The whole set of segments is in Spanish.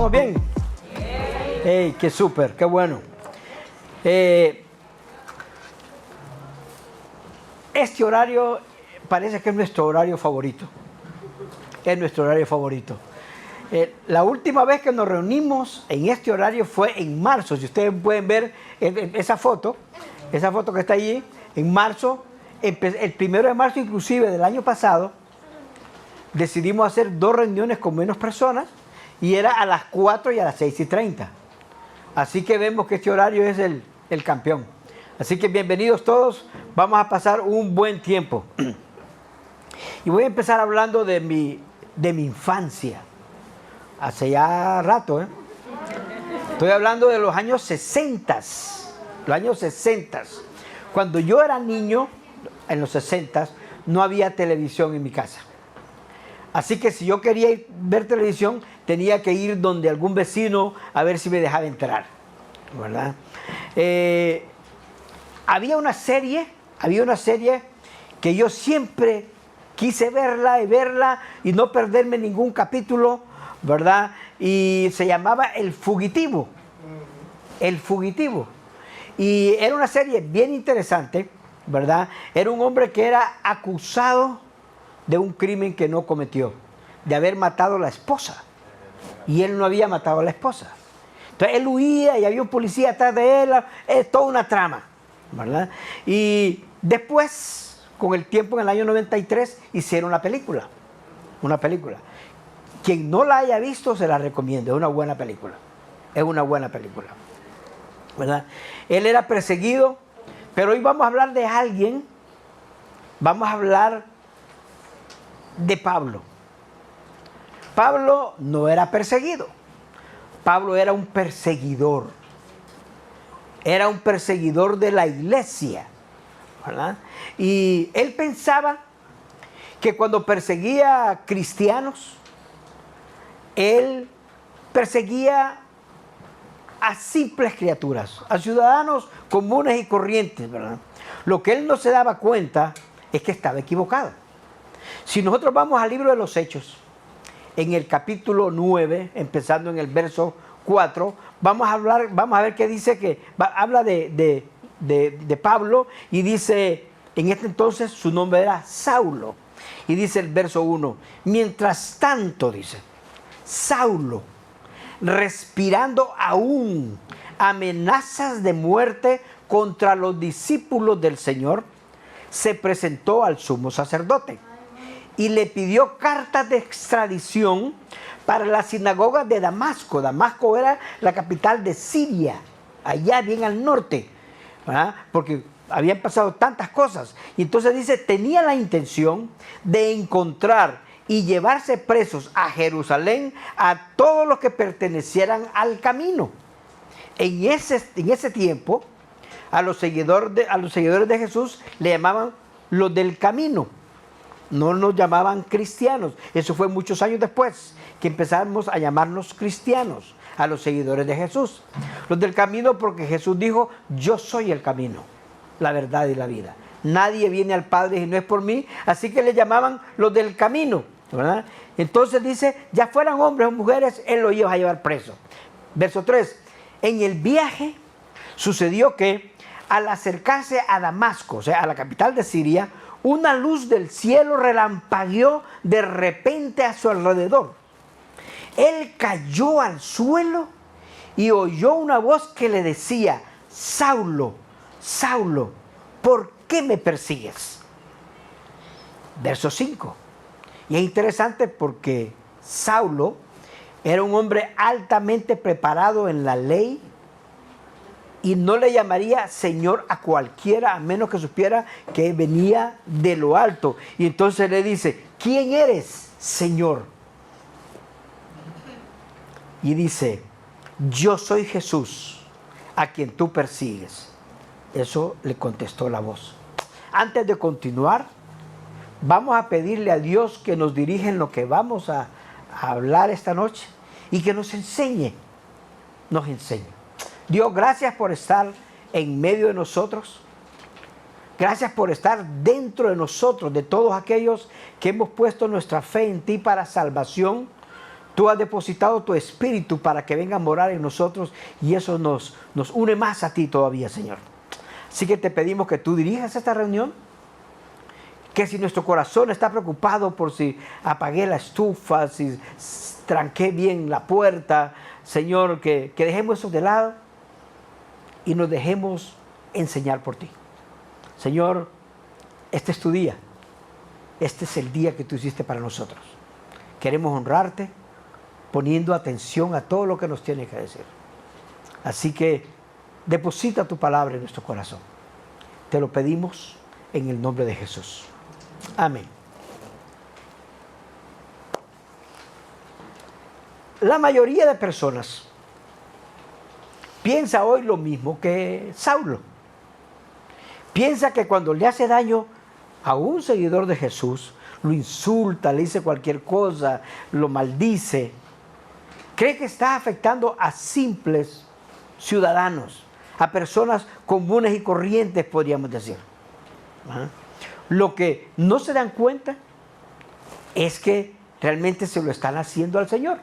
¿Estamos bien? ¡Hey, qué súper, qué bueno! Este horario parece que es nuestro horario favorito. Es nuestro horario favorito. La última vez que nos reunimos en este horario fue en marzo. Si ustedes pueden ver esa foto que está allí, en marzo, el 1 de marzo inclusive del año pasado, decidimos hacer 2 reuniones con menos personas y era a las 4 y a las 6:30. Así que vemos que este horario es el campeón. Así que bienvenidos todos, vamos a pasar un buen tiempo. Y voy a empezar hablando de mi infancia. Hace ya rato, Estoy hablando de los años 60. Los años 60. Cuando yo era niño, en los 60, no había televisión en mi casa. Así que si yo quería ver televisión, tenía que ir donde algún vecino a ver si me dejaba entrar, ¿verdad? Había una serie que yo siempre quise verla y no perderme ningún capítulo, ¿verdad? Y se llamaba El Fugitivo. El Fugitivo. Y era una serie bien interesante, ¿verdad? Era un hombre que era acusado de un crimen que no cometió, de haber matado a la esposa. Y él no había matado a la esposa. Entonces él huía y había un policía atrás de él. Es toda una trama, ¿verdad? Y después, con el tiempo, en el año 93, hicieron una película. Una película. Quien no la haya visto, se la recomiendo. Es una buena película. Es una buena película, ¿verdad? Él era perseguido, pero hoy vamos a hablar de alguien. Vamos a hablar de Pablo. Pablo no era perseguido. Pablo era un perseguidor. Era un perseguidor de la iglesia, ¿verdad? Y él pensaba que cuando perseguía a cristianos, él perseguía a simples criaturas, a ciudadanos comunes y corrientes, ¿verdad? Lo que él no se daba cuenta es que estaba equivocado. Si nosotros vamos al libro de los Hechos, en el capítulo 9, empezando en el verso 4, vamos a ver qué dice, habla de Pablo, y dice, en este entonces su nombre era Saulo, y dice el verso 1, mientras tanto, dice, Saulo, respirando aún amenazas de muerte contra los discípulos del Señor, se presentó al sumo sacerdote y le pidió cartas de extradición para la sinagoga de Damasco. Damasco era la capital de Siria, allá bien al norte, ¿verdad? Porque habían pasado tantas cosas. Y entonces dice, tenía la intención de encontrar y llevarse presos a Jerusalén a todos los que pertenecieran al camino. En ese tiempo, a los seguidores de Jesús le llamaban los del camino. No nos llamaban cristianos. Eso fue muchos años después que empezamos a llamarnos cristianos, a los seguidores de Jesús. Los del camino, porque Jesús dijo, yo soy el camino, la verdad y la vida. Nadie viene al Padre si no es por mí. Así que le llamaban los del camino, ¿verdad? Entonces dice, ya fueran hombres o mujeres, él los iba a llevar preso. Verso 3. En el viaje sucedió que al acercarse a Damasco, o sea, a la capital de Siria, una luz del cielo relampagueó de repente a su alrededor. Él cayó al suelo y oyó una voz que le decía, Saulo, Saulo, ¿por qué me persigues? Verso 5. Y es interesante porque Saulo era un hombre altamente preparado en la ley y no le llamaría Señor a cualquiera a menos que supiera que venía de lo alto. Y entonces le dice, ¿quién eres, Señor? Y dice, yo soy Jesús, a quien tú persigues. Eso le contestó la voz. Antes de continuar, vamos a pedirle a Dios que nos dirija en lo que vamos a hablar esta noche y que nos enseñe. Dios, gracias por estar en medio de nosotros. Gracias por estar dentro de nosotros, de todos aquellos que hemos puesto nuestra fe en ti para salvación. Tú has depositado tu espíritu para que venga a morar en nosotros y eso nos une más a ti todavía, Señor. Así que te pedimos que tú dirijas esta reunión, que si nuestro corazón está preocupado por si apagué la estufa, si tranqué bien la puerta, Señor, que dejemos eso de lado y nos dejemos enseñar por ti. Señor, este es tu día. Este es el día que tú hiciste para nosotros. Queremos honrarte poniendo atención a todo lo que nos tienes que decir. Así que deposita tu palabra en nuestro corazón. Te lo pedimos en el nombre de Jesús. Amén. La mayoría de personas piensa hoy lo mismo que Saulo. Piensa que cuando le hace daño a un seguidor de Jesús, lo insulta, le dice cualquier cosa, lo maldice, cree que está afectando a simples ciudadanos, a personas comunes y corrientes, podríamos decir. Lo que no se dan cuenta es que realmente se lo están haciendo al Señor,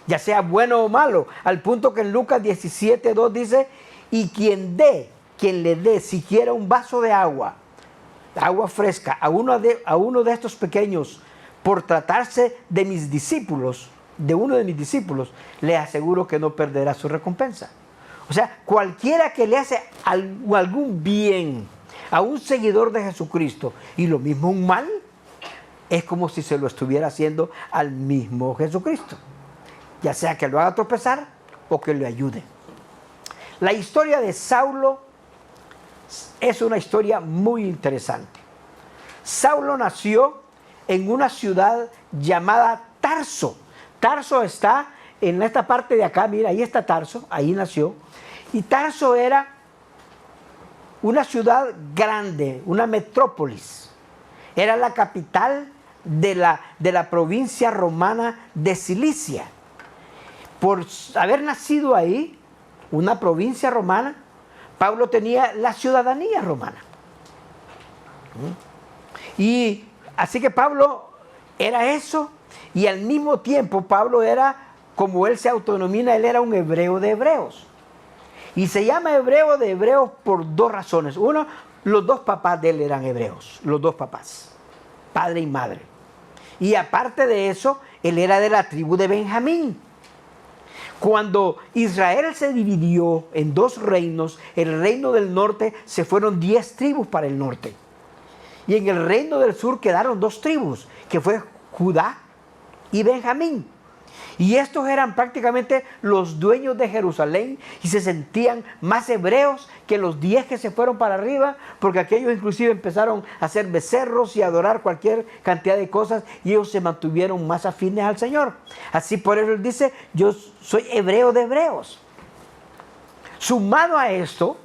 ya sea bueno o malo, al punto que en Lucas 17:2 dice, y quien le dé siquiera un vaso de agua fresca a uno de estos pequeños, por tratarse de mis discípulos, de uno de mis discípulos, le aseguro que no perderá su recompensa. O sea, cualquiera que le hace algún bien a un seguidor de Jesucristo y lo mismo un mal, es como si se lo estuviera haciendo al mismo Jesucristo. Ya sea que lo haga tropezar o que le ayude. La historia de Saulo es una historia muy interesante. Saulo nació en una ciudad llamada Tarso. Tarso está en esta parte de acá, mira, ahí está Tarso, ahí nació. Y Tarso era una ciudad grande, una metrópolis. Era la capital de la provincia romana de Cilicia. Por haber nacido ahí, una provincia romana, Pablo tenía la ciudadanía romana. Y así que Pablo era eso, y al mismo tiempo Pablo era, como él se autodenomina, él era un hebreo de hebreos. Y se llama hebreo de hebreos por dos razones. Uno, los dos papás de él eran hebreos, los dos papás, padre y madre. Y aparte de eso, él era de la tribu de Benjamín. Cuando Israel se dividió en dos reinos, el reino del norte se fueron 10 tribus para el norte. Y en el reino del sur quedaron 2 tribus, que fue Judá y Benjamín. Y estos eran prácticamente los dueños de Jerusalén y se sentían más hebreos que los 10 que se fueron para arriba, porque aquellos inclusive empezaron a hacer becerros y a adorar cualquier cantidad de cosas y ellos se mantuvieron más afines al Señor. Así por eso él dice, yo soy hebreo de hebreos. Sumado a esto,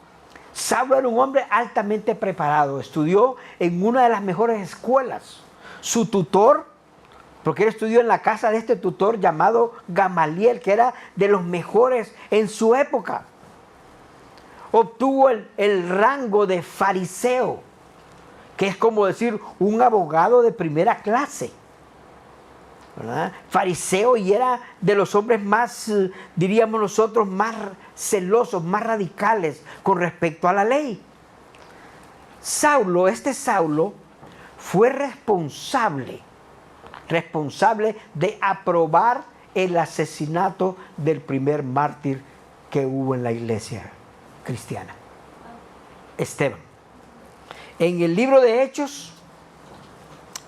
Saulo era un hombre altamente preparado, estudió en una de las mejores escuelas. Su tutor, porque él estudió en la casa de este tutor llamado Gamaliel, que era de los mejores en su época. Obtuvo el rango de fariseo, que es como decir un abogado de primera clase, ¿verdad? Fariseo, y era de los hombres más, diríamos nosotros, más celosos, más radicales con respecto a la ley. Este Saulo fue responsable de aprobar el asesinato del primer mártir que hubo en la iglesia cristiana, Esteban. En el libro de Hechos,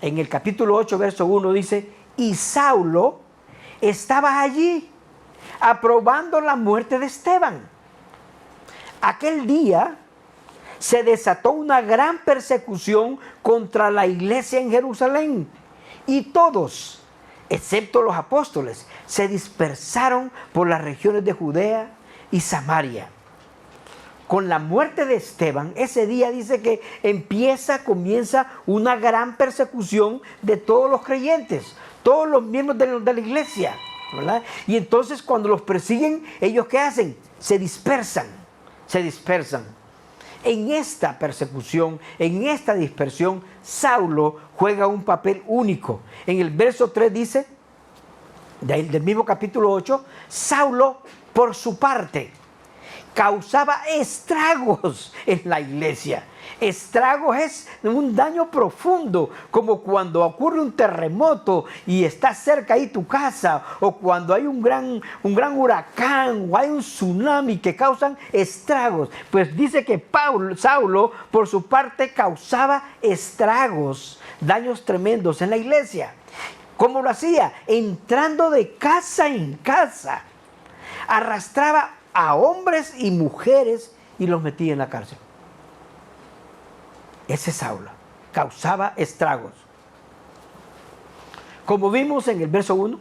en el capítulo 8, verso 1 dice, y Saulo estaba allí aprobando la muerte de Esteban. Aquel día se desató una gran persecución contra la iglesia en Jerusalén. Y todos, excepto los apóstoles, se dispersaron por las regiones de Judea y Samaria. Con la muerte de Esteban, ese día dice que comienza una gran persecución de todos los creyentes, todos los miembros de la iglesia, ¿verdad? Y entonces cuando los persiguen, ¿ellos qué hacen? Se dispersan. En esta persecución, en esta dispersión, Saulo juega un papel único. En el verso 3 dice, del mismo capítulo 8, Saulo, por su parte, causaba estragos en la iglesia. Estragos es un daño profundo, como cuando ocurre un terremoto y está cerca ahí tu casa, o cuando hay un gran huracán o hay un tsunami que causan estragos. Pues dice que Saulo, por su parte, causaba estragos, daños tremendos en la iglesia. ¿Cómo lo hacía? Entrando de casa en casa. Arrastraba a hombres y mujeres y los metía en la cárcel. Ese Saulo causaba estragos. Como vimos en el verso 1,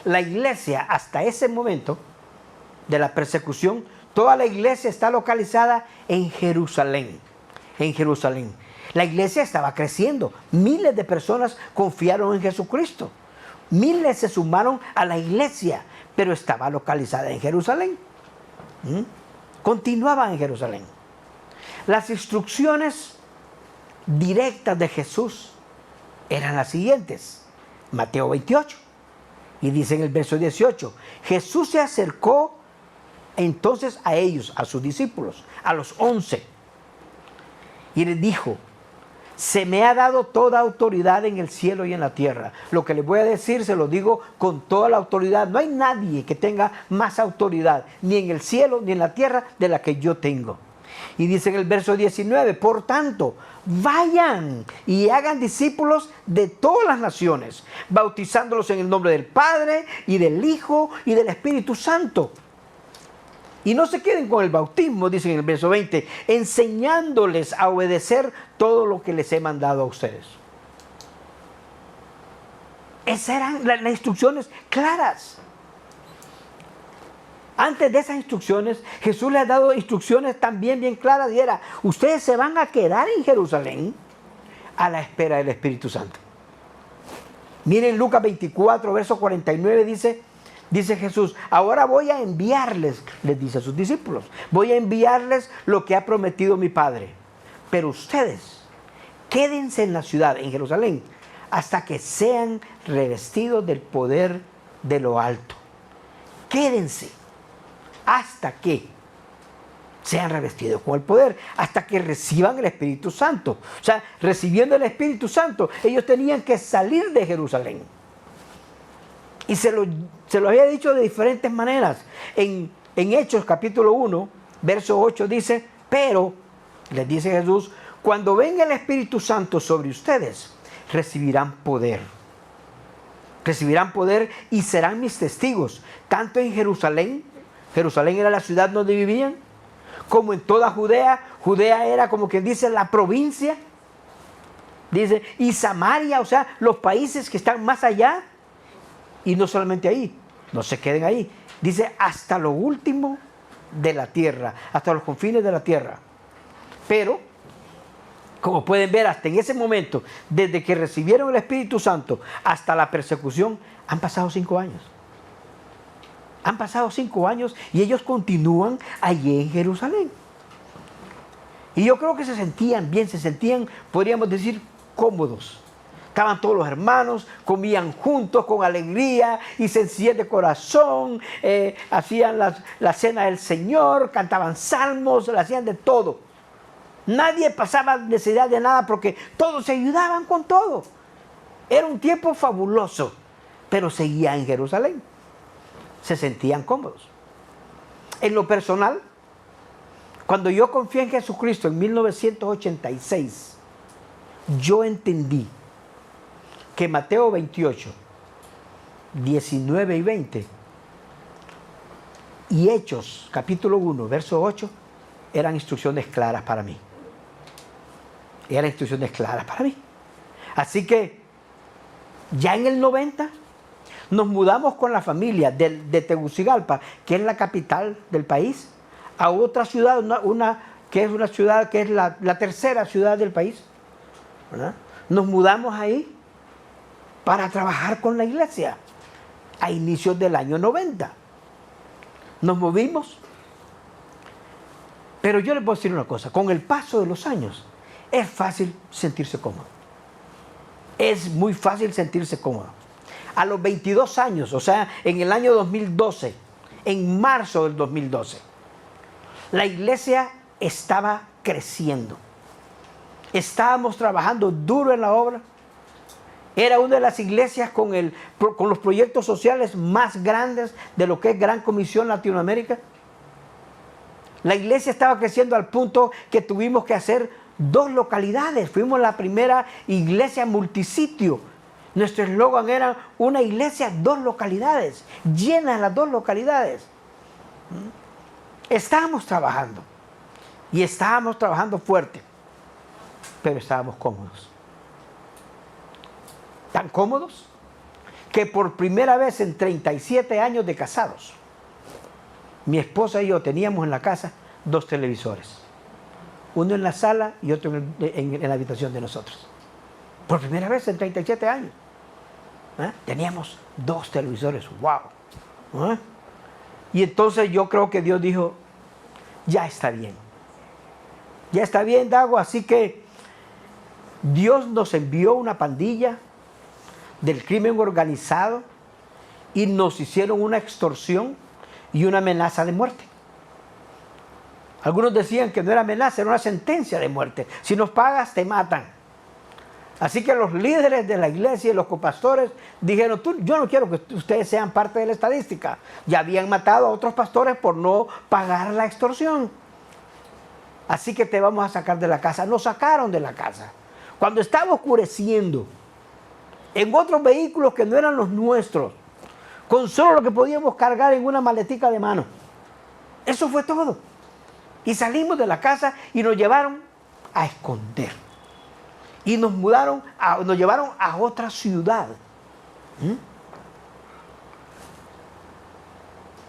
la iglesia hasta ese momento de la persecución, toda la iglesia está localizada en Jerusalén. En Jerusalén. La iglesia estaba creciendo. Miles de personas confiaron en Jesucristo. Miles se sumaron a la iglesia, pero estaba localizada en Jerusalén. Continuaba en Jerusalén. Las instrucciones directas de Jesús eran las siguientes. Mateo 28. Y dice en el verso 18, Jesús se acercó entonces a ellos, a sus discípulos, a los 11, y les dijo: se me ha dado toda autoridad en el cielo y en la tierra. Lo que les voy a decir se lo digo con toda la autoridad. No hay nadie que tenga más autoridad, ni en el cielo ni en la tierra, de la que yo tengo. Y dice en el verso 19, por tanto, vayan y hagan discípulos de todas las naciones, bautizándolos en el nombre del Padre y del Hijo y del Espíritu Santo. Y no se queden con el bautismo, dice en el verso 20, enseñándoles a obedecer todo lo que les he mandado a ustedes. Esas eran las instrucciones claras. Antes de esas instrucciones, Jesús les ha dado instrucciones también bien claras, y era: ustedes se van a quedar en Jerusalén a la espera del Espíritu Santo. Miren Lucas 24, verso 49, dice Jesús: ahora voy a enviarles, les dice a sus discípulos, voy a enviarles lo que ha prometido mi Padre. Pero ustedes quédense en la ciudad, en Jerusalén, hasta que sean revestidos del poder de lo alto. Quédense hasta que sean revestidos con el poder, hasta que reciban el Espíritu Santo. O sea, recibiendo el Espíritu Santo, ellos tenían que salir de Jerusalén. Y se lo había dicho de diferentes maneras. En Hechos capítulo 1, verso 8 dice: pero, les dice Jesús, cuando venga el Espíritu Santo sobre ustedes, recibirán poder. Recibirán poder y serán mis testigos, tanto en Jerusalén. Jerusalén era la ciudad donde vivían, como en toda Judea. Judea era, como quien dice, la provincia. Dice, y Samaria, o sea, los países que están más allá. Y no solamente ahí, no se queden ahí. Dice, hasta lo último de la tierra, hasta los confines de la tierra. Pero, como pueden ver, hasta en ese momento, desde que recibieron el Espíritu Santo hasta la persecución, han pasado 5 años. Han pasado 5 años y ellos continúan allí en Jerusalén. Y yo creo que se sentían bien, podríamos decir, cómodos. Estaban todos los hermanos, comían juntos con alegría y sencillez de corazón, hacían la cena del Señor, cantaban salmos, le hacían de todo. Nadie pasaba necesidad de nada porque todos se ayudaban con todo. Era un tiempo fabuloso, pero seguían en Jerusalén. Se sentían cómodos. En lo personal, cuando yo confié en Jesucristo en 1986, yo entendí que Mateo 28, 19 y 20 y Hechos capítulo 1, verso 8 eran instrucciones claras para mí. Eran instrucciones claras para mí. Así que ya en el 90 nos mudamos con la familia de Tegucigalpa, que es la capital del país, a otra ciudad, que es una ciudad que es la tercera ciudad del país, ¿verdad? Nos mudamos ahí para trabajar con la iglesia a inicios del año 90. Nos movimos. Pero yo les puedo decir una cosa: con el paso de los años es fácil sentirse cómodo. Es muy fácil sentirse cómodo. A los 22 años, o sea, en el año 2012, en marzo del 2012, la iglesia estaba creciendo. Estábamos trabajando duro en la obra. Era una de las iglesias con los proyectos sociales más grandes de lo que es Gran Comisión Latinoamérica. La iglesia estaba creciendo al punto que tuvimos que hacer 2 localidades. Fuimos la primera iglesia multisitio. Nuestro eslogan era una iglesia, 2 localidades, llenas las 2 localidades. Estábamos trabajando y estábamos trabajando fuerte, pero estábamos cómodos. Tan cómodos que por primera vez en 37 años de casados, mi esposa y yo teníamos en la casa 2 televisores. Uno en la sala y otro en la habitación de nosotros. Por primera vez en 37 años. Teníamos 2 televisores. ¡Wow! Y entonces yo creo que Dios dijo, ya está bien. Ya está bien, Dago. Así que Dios nos envió una pandilla del crimen organizado y nos hicieron una extorsión y una amenaza de muerte. Algunos decían que no era amenaza, era una sentencia de muerte. Si nos pagas, te matan. Así que los líderes de la iglesia y los copastores dijeron, yo no quiero que ustedes sean parte de la estadística. Ya habían matado a otros pastores por no pagar la extorsión. Así que te vamos a sacar de la casa. Nos sacaron de la casa. Cuando estaba oscureciendo, en otros vehículos que no eran los nuestros, con solo lo que podíamos cargar en una maletica de mano. Eso fue todo. Y salimos de la casa y nos llevaron a esconder. Y nos llevaron a otra ciudad.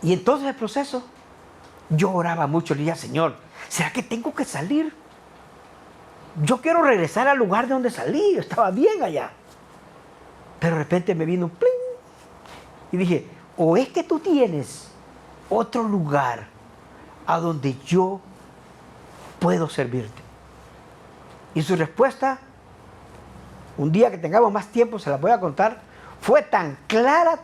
Y entonces el proceso, yo oraba mucho, le decía, Señor, ¿será que tengo que salir? Yo quiero regresar al lugar de donde salí, yo estaba bien allá. Pero de repente me vino un pling. Y dije, o es que tú tienes otro lugar a donde yo puedo servirte. Y su respuesta, un día que tengamos más tiempo se la voy a contar, fue tan clara,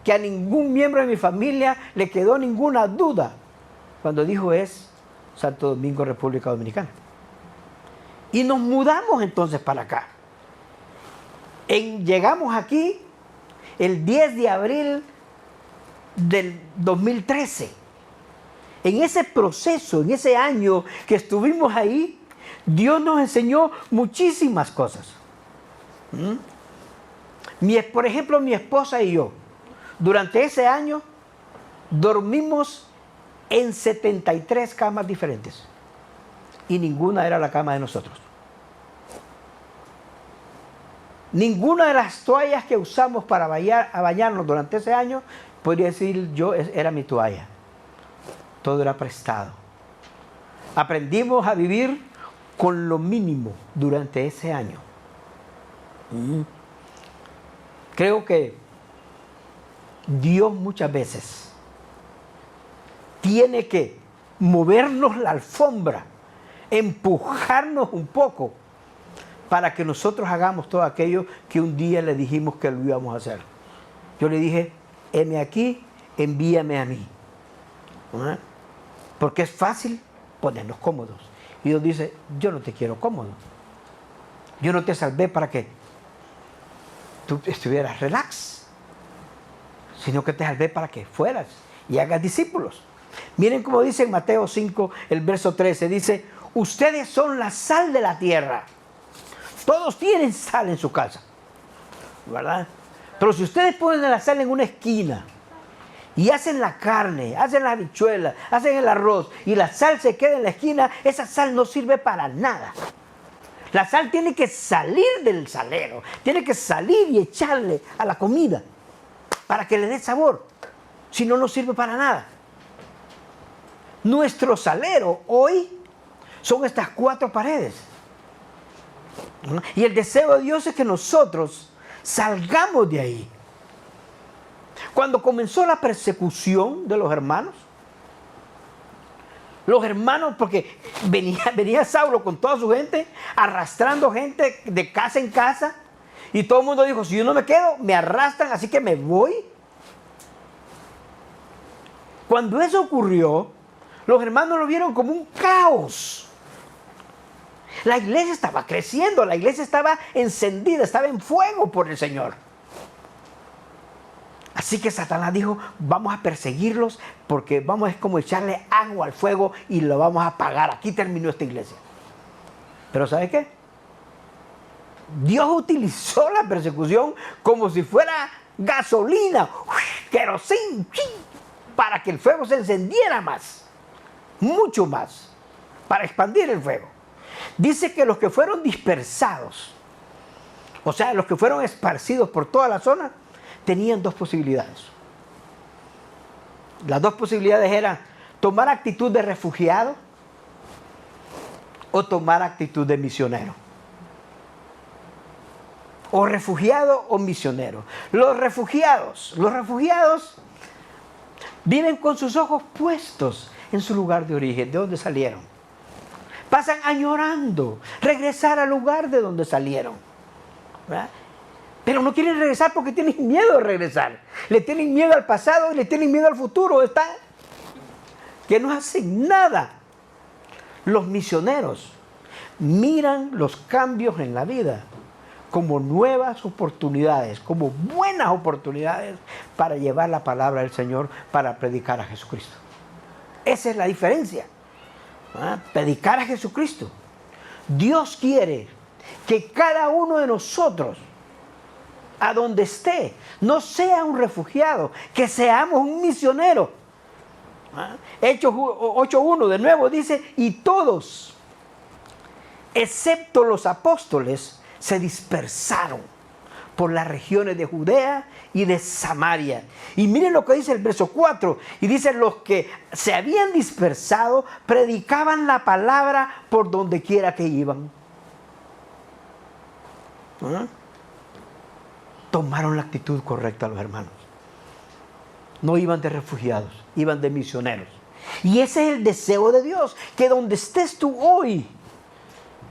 que a ningún miembro de mi familia le quedó ninguna duda cuando dijo es Santo Domingo, República Dominicana. Y nos mudamos entonces para acá. Llegamos aquí el 10 de abril del 2013. En ese proceso, en ese año que estuvimos ahí, Dios nos enseñó muchísimas cosas. Por ejemplo, mi esposa y yo, durante ese año, dormimos en 73 camas diferentes. Y ninguna era la cama de nosotros. Ninguna de las toallas que usamos para bañarnos durante ese año, podría decir yo, era mi toalla. Todo era prestado. Aprendimos a vivir con lo mínimo durante ese año. Creo que Dios muchas veces tiene que movernos la alfombra, empujarnos un poco para que nosotros hagamos todo aquello que un día le dijimos que lo íbamos a hacer. Yo le dije, heme aquí, envíame a mí. Porque es fácil ponernos cómodos. Y Dios dice, yo no te quiero cómodo. Yo no te salvé para que tú estuvieras relax, sino que te salvé para que fueras y hagas discípulos. Miren cómo dice en Mateo 5, el verso 13, dice, ustedes son la sal de la tierra. Todos tienen sal en su casa, ¿verdad? Pero si ustedes ponen la sal en una esquina y hacen la carne, hacen la habichuela, hacen el arroz y la sal se queda en la esquina, esa sal no sirve para nada. La sal tiene que salir del salero, tiene que salir y echarle a la comida para que le dé sabor. Si no, no sirve para nada. Nuestro salero hoy son estas 4 paredes. Y el deseo de Dios es que nosotros salgamos de ahí. Cuando comenzó la persecución de los hermanos, porque venía Saulo con toda su gente, arrastrando gente de casa en casa, Y todo el mundo dijo, si yo no me quedo, me arrastran, así que me voy. Cuando eso ocurrió, los hermanos lo vieron como un caos. La iglesia estaba creciendo, la iglesia estaba encendida, estaba en fuego por el Señor. Así que Satanás dijo, vamos a perseguirlos porque vamos a como echarle agua al fuego y lo vamos a apagar. Aquí terminó esta iglesia. Pero ¿sabe qué? Dios utilizó la persecución como si fuera gasolina, querosín, para que el fuego se encendiera más, mucho más, para expandir el fuego. Dice que los que fueron dispersados, o sea, los que fueron esparcidos por toda la zona, tenían dos posibilidades. Las dos posibilidades eran tomar actitud de refugiado o tomar actitud de misionero. O refugiado o misionero. Los refugiados viven con sus ojos puestos en su lugar de origen, de donde salieron. Pasan añorando regresar al lugar de donde salieron, ¿verdad? Pero no quieren regresar porque tienen miedo de regresar. Le tienen miedo al pasado y le tienen miedo al futuro. Están que no hacen nada. Los misioneros miran los cambios en la vida como nuevas oportunidades, como buenas oportunidades para llevar la palabra del Señor, para predicar a Jesucristo. Esa es la diferencia. ¿Ah? Predicar a Jesucristo. Dios quiere que cada uno de nosotros, a donde esté, no sea un refugiado, que seamos un misionero. ¿Ah? Hechos 8:1 de nuevo dice, y todos, excepto los apóstoles, se dispersaron por las regiones de Judea y de Samaria. Y miren lo que dice el verso 4. Y dice, los que se habían dispersado predicaban la palabra por donde quiera que iban. ¿Ah? Tomaron la actitud correcta los hermanos. No iban de refugiados, iban de misioneros. Y ese es el deseo de Dios, que donde estés tú hoy,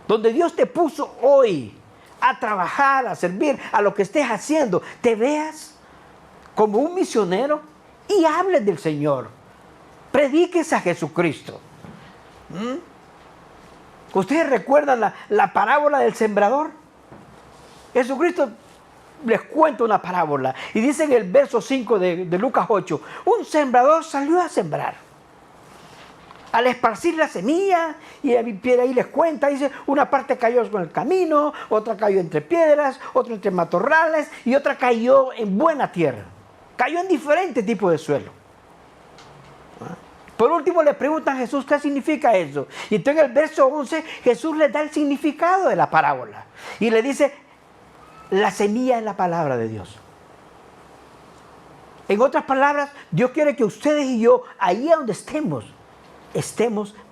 donde Dios te puso hoy, a trabajar, a servir, a lo que estés haciendo, te veas como un misionero y hables del Señor. Prediques a Jesucristo. ¿Ustedes recuerdan la parábola del sembrador? Jesucristo les cuento una parábola. Y dice en el verso 5 de Lucas 8, un sembrador salió a sembrar. Al esparcir la semilla, y ahí les cuenta, dice, una parte cayó en el camino, otra cayó entre piedras, otra entre matorrales, y otra cayó en buena tierra. Cayó en diferentes tipos de suelo. Por último le preguntan a Jesús qué significa eso. Y entonces en el verso 11 Jesús les da el significado de la parábola. Y le dice, la semilla es la palabra de Dios. En otras palabras, Dios quiere que ustedes y yo, ahí donde estemos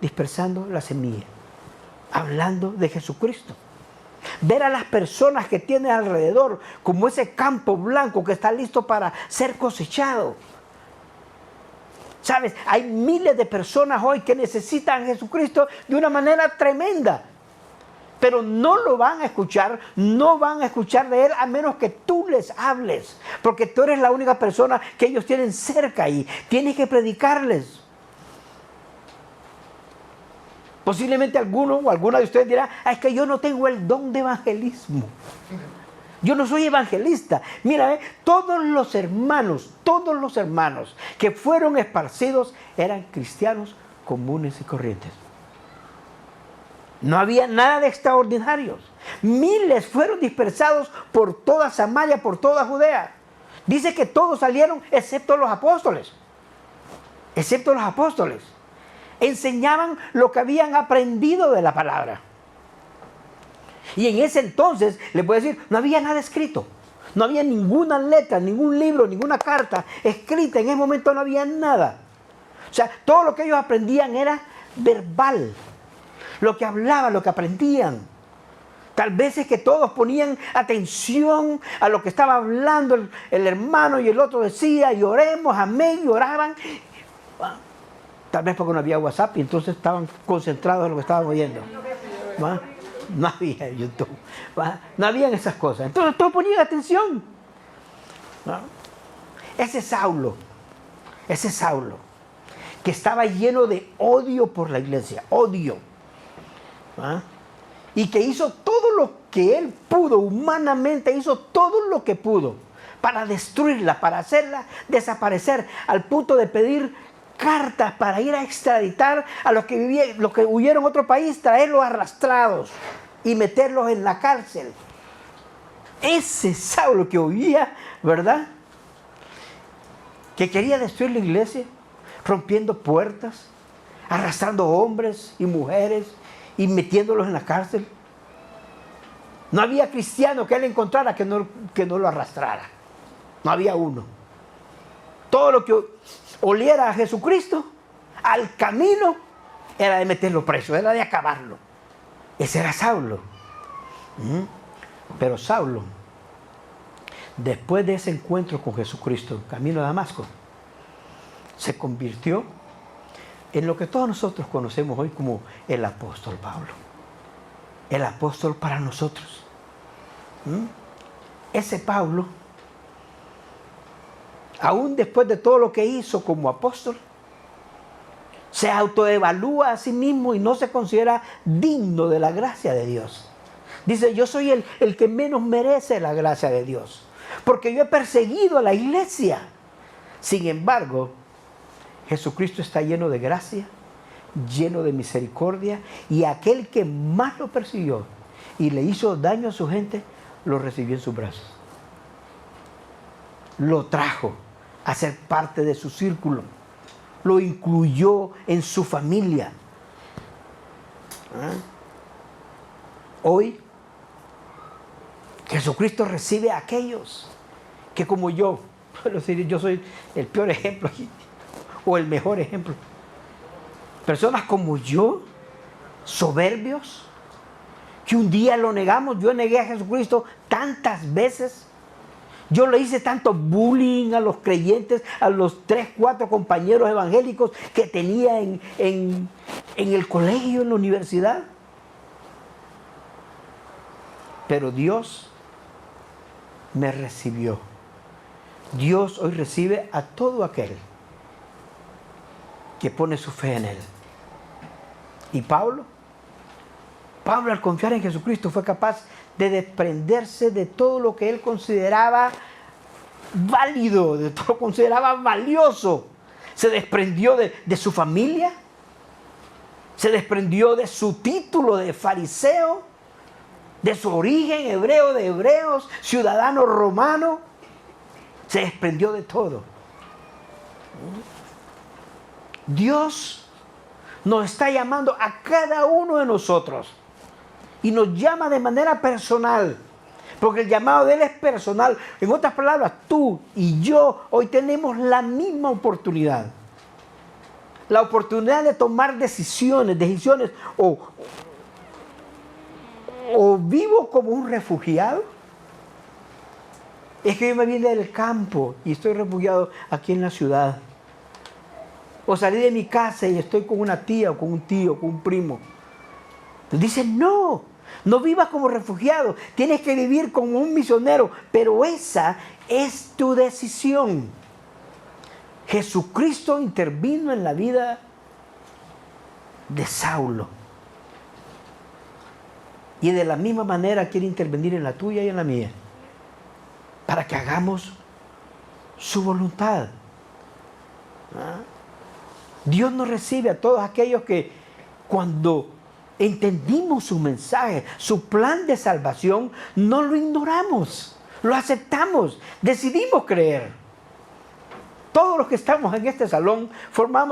dispersando la semilla, hablando de Jesucristo. Ver a las personas que tienen alrededor como ese campo blanco que está listo para ser cosechado. ¿Sabes? Hay miles de personas hoy que necesitan a Jesucristo de una manera tremenda. Pero no lo van a escuchar, no van a escuchar de Él a menos que tú les hables. Porque tú eres la única persona que ellos tienen cerca y tienes que predicarles. Posiblemente alguno o alguna de ustedes dirá, es que yo no tengo el don de evangelismo. Yo no soy evangelista. Mira, todos los hermanos que fueron esparcidos eran cristianos comunes y corrientes. No había nada de extraordinarios. Miles fueron dispersados por toda Samaria, por toda Judea. Dice que todos salieron excepto los apóstoles. Excepto los apóstoles. Enseñaban lo que habían aprendido de la palabra. Y en ese entonces, les voy a decir, no había nada escrito. No había ninguna letra, ningún libro, ninguna carta escrita. En ese momento no había nada. O sea, todo lo que ellos aprendían era verbal. Lo que hablaban, lo que aprendían. Tal vez es que todos ponían atención a lo que estaba hablando el hermano y el otro decía, y oremos, amén, y oraban. Tal vez porque no había WhatsApp y entonces estaban concentrados en lo que estaban oyendo. ¿Va? No había YouTube, ¿va? No habían esas cosas. Entonces todos ponían atención, ¿no? Ese Saulo, que estaba lleno de odio por la iglesia, odio, ¿va? Y que hizo todo lo que él pudo, humanamente hizo todo lo que pudo para destruirla, para hacerla desaparecer, al punto de pedir cartas para ir a extraditar a los que huyeron a otro país, traerlos arrastrados y meterlos en la cárcel. Ese Saulo que huía, ¿verdad?, que quería destruir la iglesia, rompiendo puertas, arrastrando hombres y mujeres y metiéndolos en la cárcel. No había cristiano que él encontrara que no lo arrastrara. No había uno. Todo lo que oliera a Jesucristo, al camino, era de meterlo preso, era de acabarlo. Ese era Saulo. Pero Saulo, después de ese encuentro con Jesucristo, camino a Damasco, se convirtió en lo que todos nosotros conocemos hoy como el apóstol Pablo. El apóstol para nosotros. Ese Pablo, aún después de todo lo que hizo como apóstol, se autoevalúa a sí mismo y no se considera digno de la gracia de Dios. Dice, yo soy el que menos merece la gracia de Dios, porque yo he perseguido a la iglesia. Sin embargo, Jesucristo está lleno de gracia, lleno de misericordia, y aquel que más lo persiguió y le hizo daño a su gente, lo recibió en sus brazos. Lo trajo a ser parte de su círculo. Lo incluyó en su familia. Hoy, Jesucristo recibe a aquellos que, como yo soy el peor ejemplo aquí, o el mejor ejemplo. Personas como yo, soberbios, que un día lo negamos. Yo negué a Jesucristo tantas veces. Yo le hice tanto bullying a los creyentes, a los 3, 4 compañeros evangélicos que tenía en el colegio, en la universidad. Pero Dios me recibió. Dios hoy recibe a todo aquel que pone su fe en Él. Y Pablo al confiar en Jesucristo fue capaz de desprenderse de todo lo que él consideraba válido, de todo lo que consideraba valioso. Se desprendió de su familia, se desprendió de su título de fariseo, de su origen hebreo de hebreos, ciudadano romano. Se desprendió de todo. Dios nos está llamando a cada uno de nosotros y nos llama de manera personal, porque el llamado de Él es personal. En otras palabras, tú y yo hoy tenemos la misma oportunidad. La oportunidad de tomar decisiones o vivo como un refugiado. Es que yo me vine del campo y estoy refugiado aquí en la ciudad. O salí de mi casa y estoy con una tía o con un tío, con un primo. Dice, no vivas como refugiado, tienes que vivir como un misionero, pero esa es tu decisión. Jesucristo intervino en la vida de Saulo. Y de la misma manera quiere intervenir en la tuya y en la mía, para que hagamos su voluntad. Dios nos recibe a todos aquellos que, cuando entendimos su mensaje, su plan de salvación, no lo ignoramos, lo aceptamos, decidimos creer. Todos los que estamos en este salón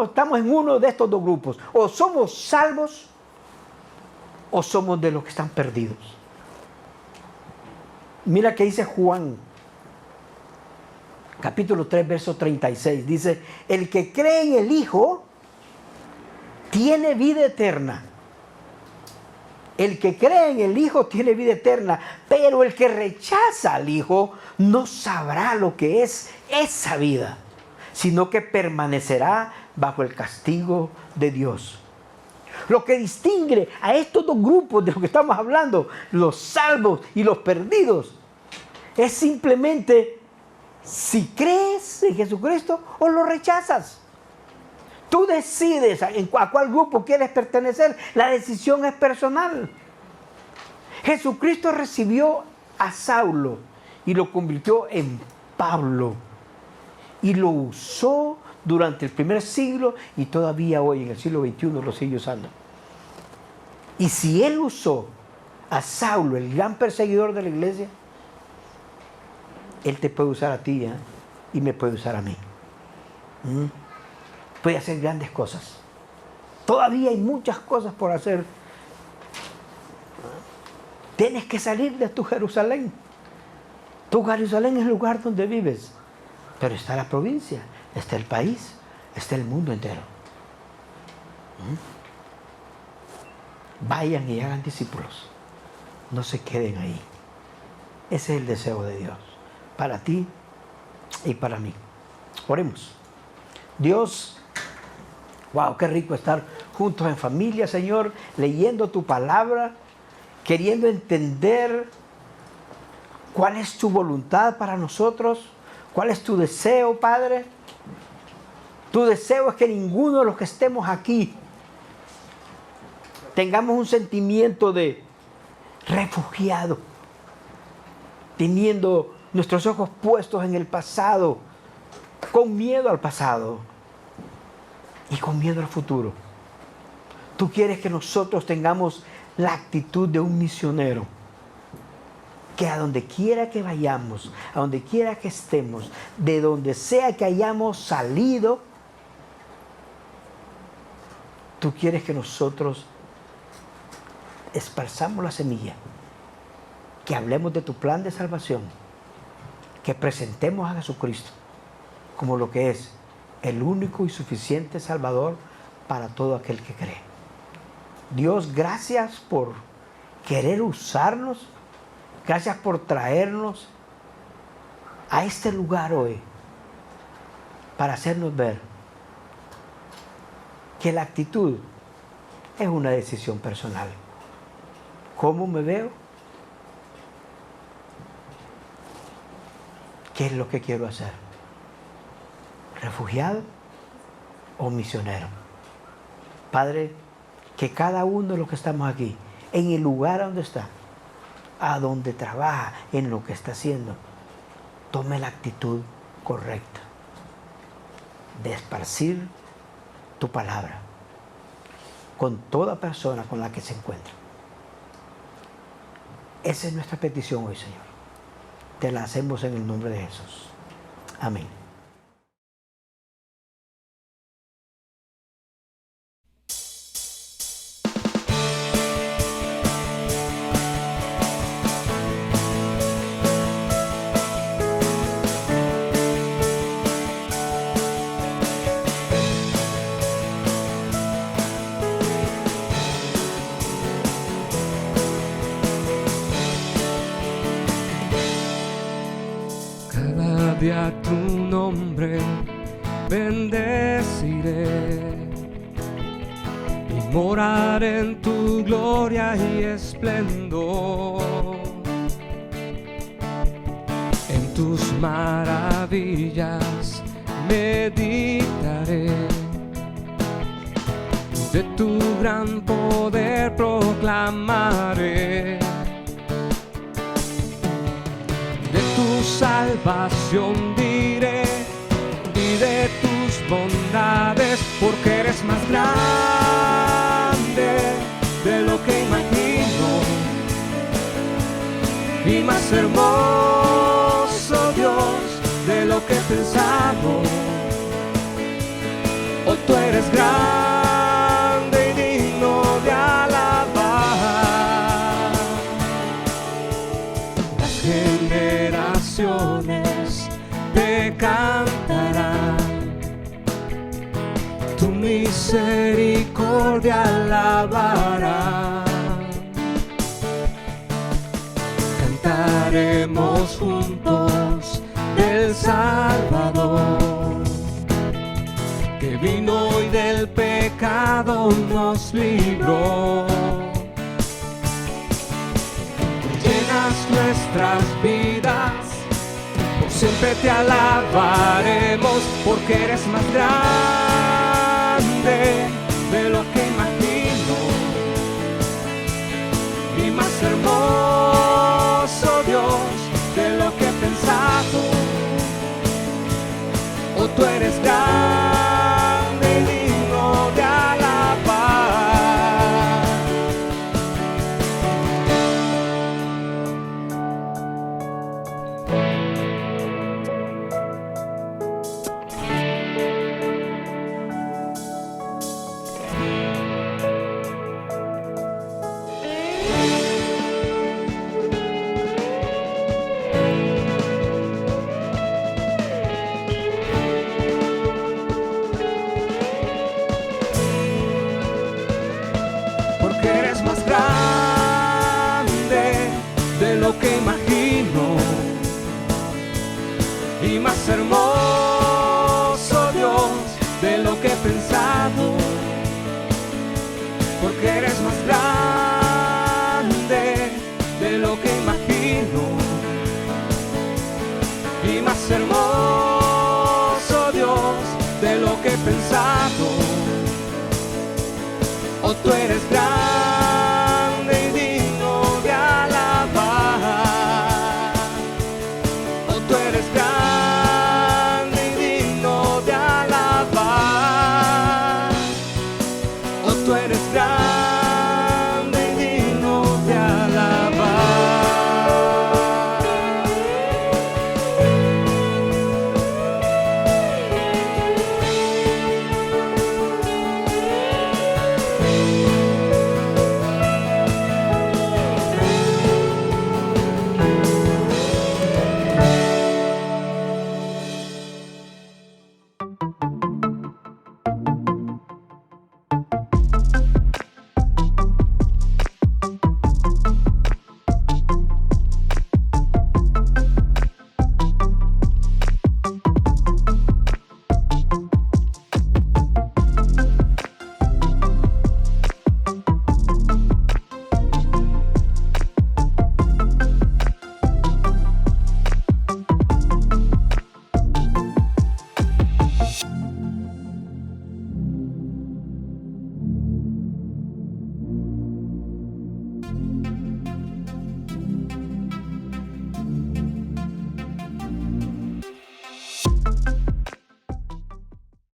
estamos en uno de estos dos grupos. O somos salvos o somos de los que están perdidos. Mira que dice Juan, capítulo 3, verso 36. Dice, el que cree en el Hijo tiene vida eterna. El que cree en el Hijo tiene vida eterna, pero el que rechaza al Hijo no sabrá lo que es esa vida, sino que permanecerá bajo el castigo de Dios. Lo que distingue a estos dos grupos de los que estamos hablando, los salvos y los perdidos, es simplemente si crees en Jesucristo o lo rechazas. Tú decides a cuál grupo quieres pertenecer. La decisión es personal. Jesucristo recibió a Saulo y lo convirtió en Pablo. Y lo usó durante el primer siglo y todavía hoy en el siglo XXI lo sigue usando. Y si Él usó a Saulo, el gran perseguidor de la iglesia, Él te puede usar a ti, ¿eh? Y me puede usar a mí. Puede hacer grandes cosas. Todavía hay muchas cosas por hacer. Tienes que salir de tu Jerusalén. Tu Jerusalén es el lugar donde vives. Pero está la provincia, está el país, está el mundo entero. Vayan y hagan discípulos. No se queden ahí. Ese es el deseo de Dios. Para ti y para mí. Oremos. Dios, wow, qué rico estar juntos en familia, Señor, leyendo tu palabra, queriendo entender cuál es tu voluntad para nosotros, cuál es tu deseo, Padre. Tu deseo es que ninguno de los que estemos aquí tengamos un sentimiento de refugiado, teniendo nuestros ojos puestos en el pasado, con miedo al pasado y con miedo al futuro. Tú quieres que nosotros tengamos la actitud de un misionero, que a donde quiera que vayamos, a donde quiera que estemos, de donde sea que hayamos salido, tú quieres que nosotros esparzamos la semilla, que hablemos de tu plan de salvación, que presentemos a Jesucristo como lo que es el único y suficiente Salvador para todo aquel que cree. Dios, gracias por querer usarnos, gracias por traernos a este lugar hoy para hacernos ver que la actitud es una decisión personal. ¿Cómo me veo? ¿Qué es lo que quiero hacer? ¿Refugiado o misionero? Padre, que cada uno de los que estamos aquí, en el lugar donde está, a donde trabaja, en lo que está haciendo, tome la actitud correcta de esparcir tu palabra con toda persona con la que se encuentra. Esa es nuestra petición hoy, Señor. Te la hacemos en el nombre de Jesús. Amén. A tu nombre bendeciré y moraré en tu gloria y esplendor. En tus maravillas meditaré, de tu gran poder proclamaré. Tu salvación diré y de tus bondades, porque eres más grande de lo que imagino y más hermoso, Dios, de lo que he pensado. Oh, tú eres grande y digno de alabar. Las generaciones te cantarán, tu misericordia alabarán. Cantaremos juntos del Salvador, que vino y del pecado nos libró. Llenas nuestras vidas, por siempre te alabaremos, porque eres más grande de lo que imagino y más hermoso, Dios, de lo que he pensado. Oh, tú eres grande y digno de alabar. Porque eres más grande de lo que imagino y más hermoso, Dios, de lo que he pensado. Porque eres más grande de lo que imagino y más hermoso, Dios, de lo que he pensado. Oh, tú eres grande.